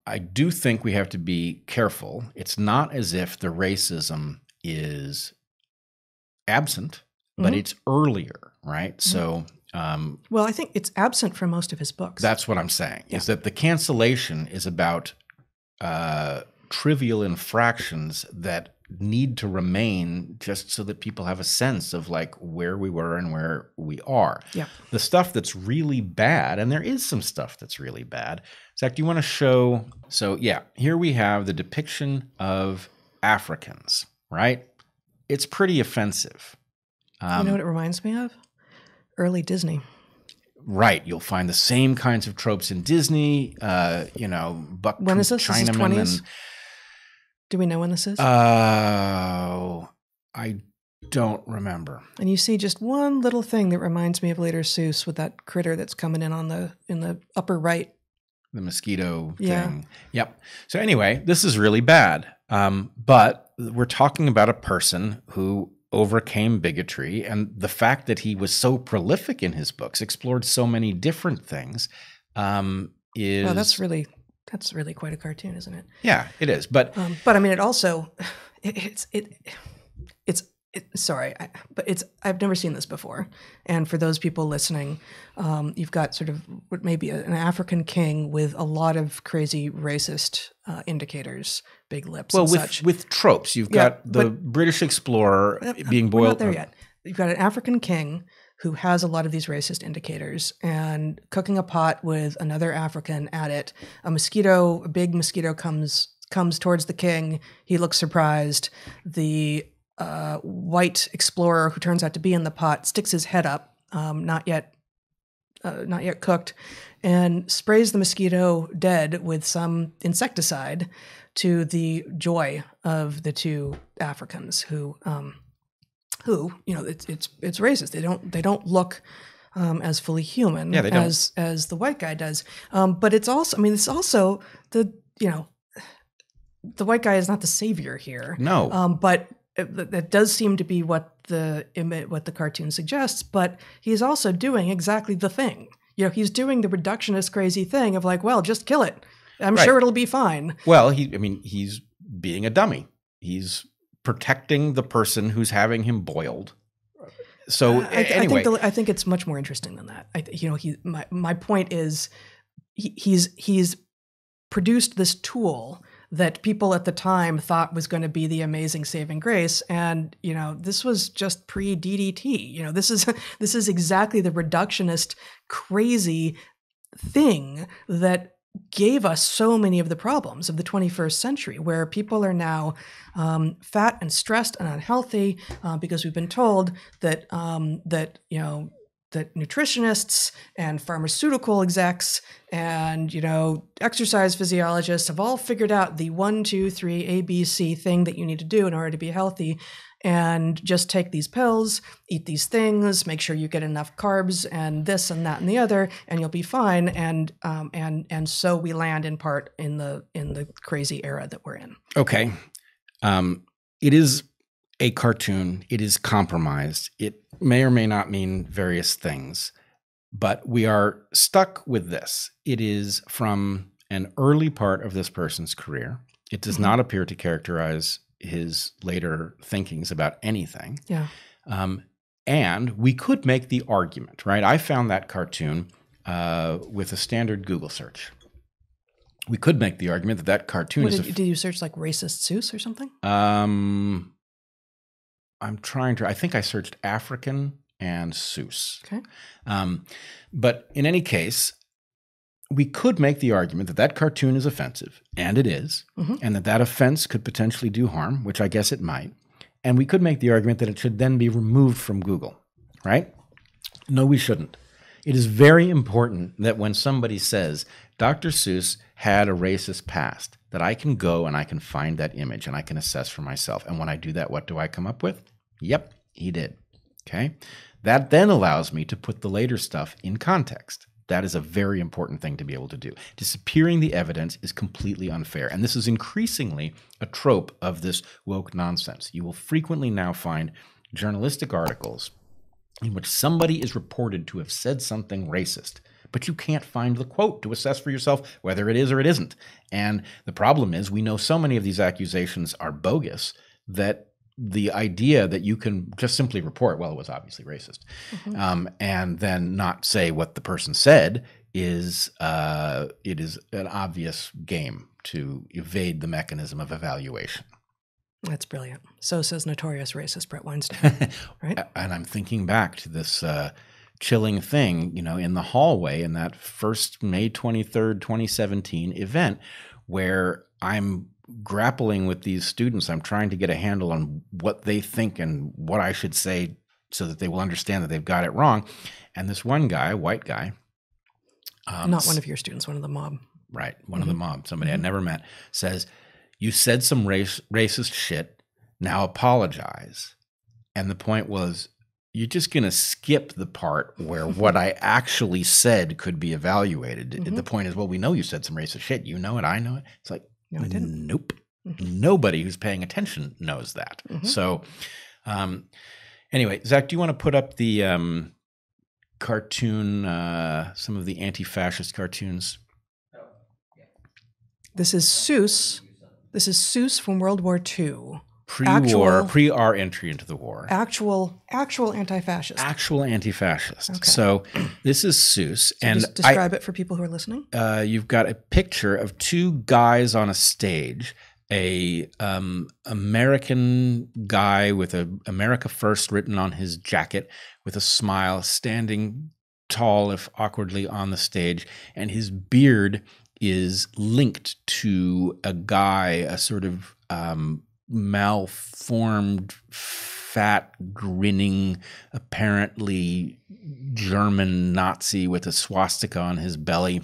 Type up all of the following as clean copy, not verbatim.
I do think we have to be careful. It's not as if the racism is absent, but it's earlier, right? So, well, I think it's absent from most of his books. that's what I'm saying, is that the cancellation is about trivial infractions that need to remain just so that people have a sense of like where we were and where we are. Yeah. The stuff that's really bad, and there is some stuff that's really bad. Zach, do you want to show? So yeah, here we have the depiction of Africans, right? It's pretty offensive. You know what it reminds me of? Early Disney. Right. You'll find the same kinds of tropes in Disney, buck When is this? This is Chinaman 20s? Do we know when this is? I don't remember. And you see just one little thing that reminds me of later Seuss with that critter that's coming in the upper right. The mosquito Yeah. thing. Yep. So anyway, this is really bad. But we're talking about a person who overcame bigotry, and the fact that he was so prolific in his books, explored so many different things, is... Well, that's really quite a cartoon, isn't it? Yeah, it is. But I mean, it also, I've never seen this before. And for those people listening, you've got sort of what maybe an African king with a lot of crazy racist indicators, big lips and such. With tropes, you've got the British explorer being boiled. We're not there yet. You've got an African king who has a lot of these racist indicators and cooking a pot with another African at it. A big mosquito comes towards the king. He looks surprised. The white explorer who turns out to be in the pot sticks his head up, not yet cooked, and sprays the mosquito dead with some insecticide, to the joy of the two Africans who it's racist. They don't look as fully human as the white guy does. But it's also the white guy is not the savior here. No. But that does seem to be what the cartoon suggests. But he's also doing exactly the thing. He's doing the reductionist crazy thing of like, well, just kill it. I'm sure it'll be fine. Well, he's being a dummy. He's protecting the person who's having him boiled. So anyway, I think it's much more interesting than that. My point is he's produced this tool that people at the time thought was going to be the amazing saving grace, and this was just pre-DDT. This is exactly the reductionist crazy thing that gave us so many of the problems of the 21st century, where people are now fat and stressed and unhealthy because we've been told that that nutritionists and pharmaceutical execs and exercise physiologists have all figured out the 1, 2, 3 ABC thing that you need to do in order to be healthy. And just take these pills, eat these things, make sure you get enough carbs and this and that and the other, and you'll be fine. And so we land in part in the crazy era that we're in. Okay, it is a cartoon. It is compromised. It may or may not mean various things, but we are stuck with this. It is from an early part of this person's career. It does not appear to characterize his later thinkings about anything. Yeah. And we could make the argument, right? I found that cartoon with a standard Google search. We could make the argument that cartoon is... Did you search like racist Seuss or something? I think I searched African and Seuss. Okay. But in any case, we could make the argument that cartoon is offensive, and it is, and that offense could potentially do harm, which I guess it might. And we could make the argument that it should then be removed from Google, right? No, we shouldn't. It is very important that when somebody says, Dr. Seuss had a racist past, that I can go and I can find that image and I can assess for myself. And when I do that, what do I come up with? Yep, he did. Okay? That then allows me to put the later stuff in context. That is a very important thing to be able to do. Disappearing the evidence is completely unfair. And this is increasingly a trope of this woke nonsense. You will frequently now find journalistic articles in which somebody is reported to have said something racist, but you can't find the quote to assess for yourself whether it is or it isn't. And the problem is we know so many of these accusations are bogus that the idea that you can just simply report, well, it was obviously racist, and then not say what the person said is it is an obvious game to evade the mechanism of evaluation. That's brilliant. So says notorious racist Brett Weinstein, right? And I'm thinking back to this chilling thing, in the hallway in that first May 23rd, 2017 event where I'm grappling with these students. I'm trying to get a handle on what they think and what I should say so that they will understand that they've got it wrong. And this one guy, white guy. Not one of your students, one of the mob. Right, one of the mob, somebody I'd never met, says, "You said some racist shit, now apologize." And the point was, you're just going to skip the part where what I actually said could be evaluated. The point is, well, we know you said some racist shit. You know it, I know it. It's like, no, I didn't. Nope. Nobody who's paying attention knows that. So anyway, Zach, do you want to put up the cartoon, some of the anti-fascist cartoons? This is Seuss. This is Seuss from World War II. Pre our entry into the war. Actual anti-fascist. Actual anti-fascist. Okay. So this is Seuss. So and just describe it for people who are listening. You've got a picture of two guys on a stage, a American guy with a America First written on his jacket with a smile, standing tall, if awkwardly, on the stage, and his beard is linked to a guy, a sort of malformed, fat, grinning, apparently German Nazi with a swastika on his belly.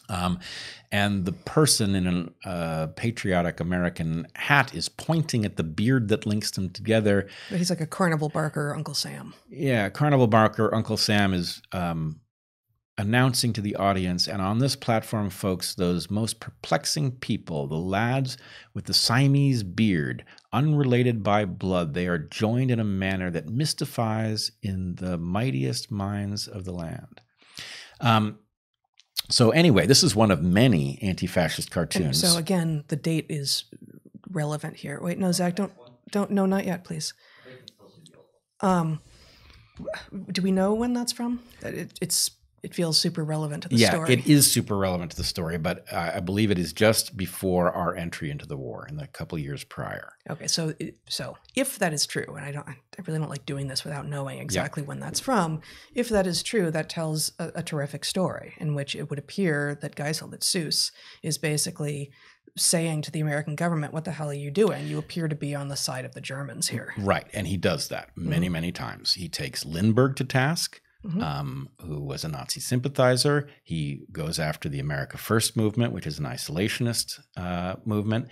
And the person in a patriotic American hat is pointing at the beard that links them together. He's like a Carnival Barker Uncle Sam. Yeah, Carnival Barker Uncle Sam is announcing to the audience, and on this platform, folks, those most perplexing people, the lads with the Siamese beard, unrelated by blood, they are joined in a manner that mystifies in the mightiest minds of the land. So anyway, this is one of many anti-fascist cartoons. So again, the date is relevant here. Wait, no, Zach, don't, no, not yet, please. Do we know when that's from? It feels super relevant to the story. Yeah, it is super relevant to the story, but I believe it is just before our entry into the war, in the couple of years prior. Okay, so if that is true, and I really don't like doing this without knowing exactly when that's from. If that is true, that tells a terrific story in which it would appear that Geisel, that Seuss, is basically saying to the American government, "What the hell are you doing? You appear to be on the side of the Germans here." Right, and he does that many, many times. He takes Lindbergh to task. Who was a Nazi sympathizer. He goes after the America First movement, which is an isolationist movement.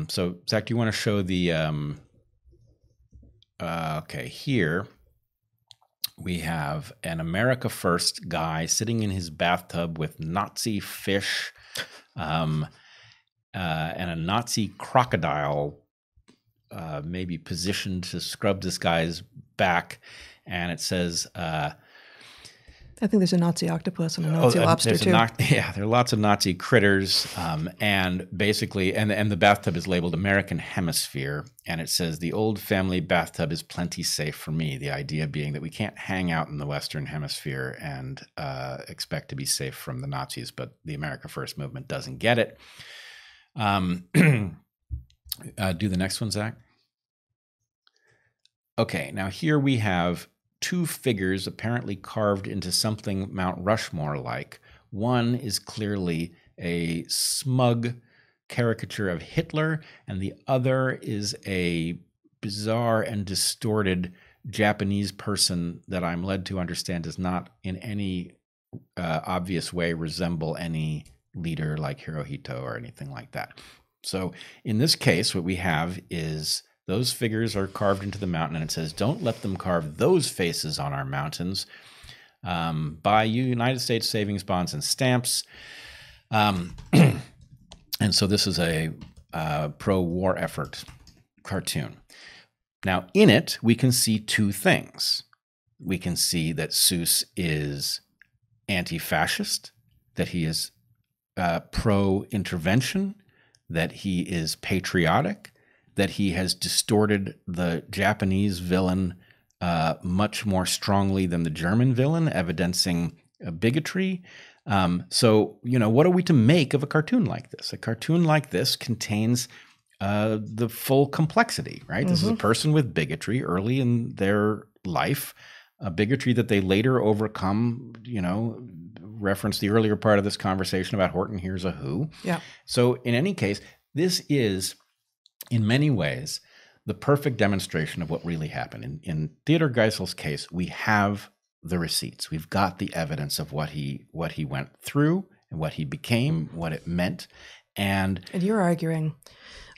So, Zach, do you want to show the... okay, here we have an America First guy sitting in his bathtub with Nazi fish and a Nazi crocodile maybe positioned to scrub this guy's back. And it says... I think there's a Nazi octopus and a Nazi lobster too. There are lots of Nazi critters, and basically, and the bathtub is labeled American Hemisphere, and it says the old family bathtub is plenty safe for me. The idea being that we can't hang out in the Western Hemisphere and expect to be safe from the Nazis, but the America First movement doesn't get it. Do the next one, Zach. Okay, now here we have two figures apparently carved into something Mount Rushmore-like. One is clearly a smug caricature of Hitler, and the other is a bizarre and distorted Japanese person that I'm led to understand does not in any obvious way resemble any leader like Hirohito or anything like that. So in this case, what we have is those figures are carved into the mountain, and it says, "Don't let them carve those faces on our mountains. Buy United States savings bonds and stamps." And so this is a pro-war effort cartoon. Now, in it, we can see two things. We can see that Seuss is anti-fascist, that he is pro-intervention, that he is patriotic, that he has distorted the Japanese villain much more strongly than the German villain, evidencing bigotry. So, what are we to make of a cartoon like this? A cartoon like this contains the full complexity, right? Mm-hmm. This is a person with bigotry early in their life, a bigotry that they later overcome, reference the earlier part of this conversation about Horton Hears a Who. Yeah. So in any case, this is, in many ways, the perfect demonstration of what really happened. In Theodor Geisel's case, we have the receipts. We've got the evidence of what he went through and what he became, what it meant. And you're arguing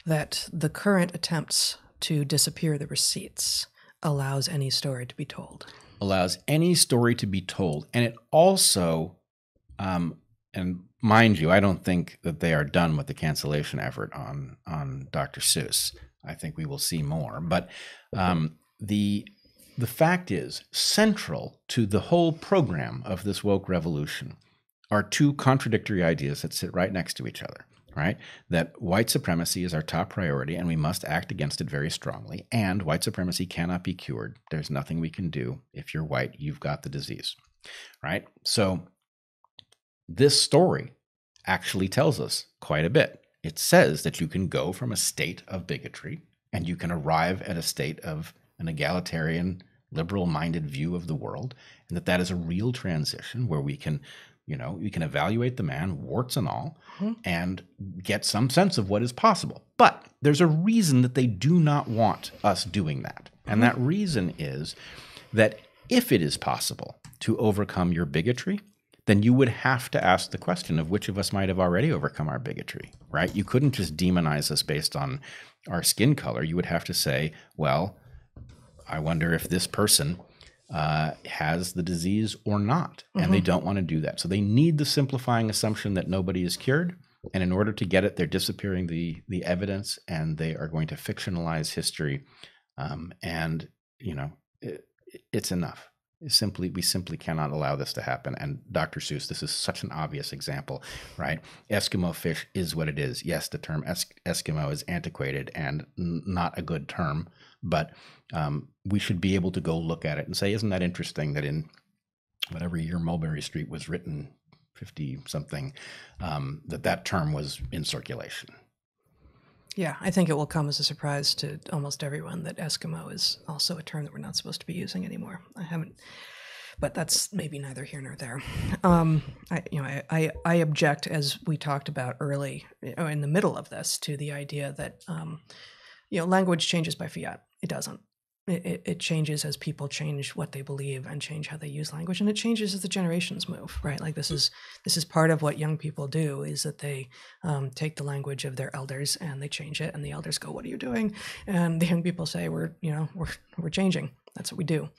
that the current attempts to disappear the receipts allows any story to be told. Allows any story to be told. And it also, and mind you, I don't think that they are done with the cancellation effort on Dr. Seuss. I think we will see more. But the fact is, central to the whole program of this woke revolution are two contradictory ideas that sit right next to each other, right? That white supremacy is our top priority and we must act against it very strongly. And white supremacy cannot be cured. There's nothing we can do. If you're white, you've got the disease, right? So this story actually tells us quite a bit. It says that you can go from a state of bigotry and you can arrive at a state of an egalitarian, liberal-minded view of the world, and that is a real transition where we can, we can evaluate the man, warts and all, and get some sense of what is possible. But there's a reason that they do not want us doing that. And that reason is that if it is possible to overcome your bigotry, then you would have to ask the question of which of us might have already overcome our bigotry, right? You couldn't just demonize us based on our skin color. You would have to say, well, I wonder if this person has the disease or not. And they don't want to do that. So they need the simplifying assumption that nobody is cured. And in order to get it, they're disappearing the evidence and they are going to fictionalize history. It's enough. We simply cannot allow this to happen. And Dr. Seuss, this is such an obvious example, right? Eskimo fish is what it is. Yes, the term Eskimo is antiquated and not a good term, but we should be able to go look at it and say, isn't that interesting that in whatever year Mulberry Street was written, 50-something, that term was in circulation. Yeah, I think it will come as a surprise to almost everyone that Eskimo is also a term that we're not supposed to be using anymore. But that's maybe neither here nor there. I object, as we talked about early, in the middle of this, to the idea that language changes by fiat. It doesn't. It changes as people change what they believe and change how they use language, and it changes as the generations move, right? Like this is part of what young people do, is that they take the language of their elders and they change it, and the elders go, "What are you doing?" And the young people say, "We're changing." That's what we do.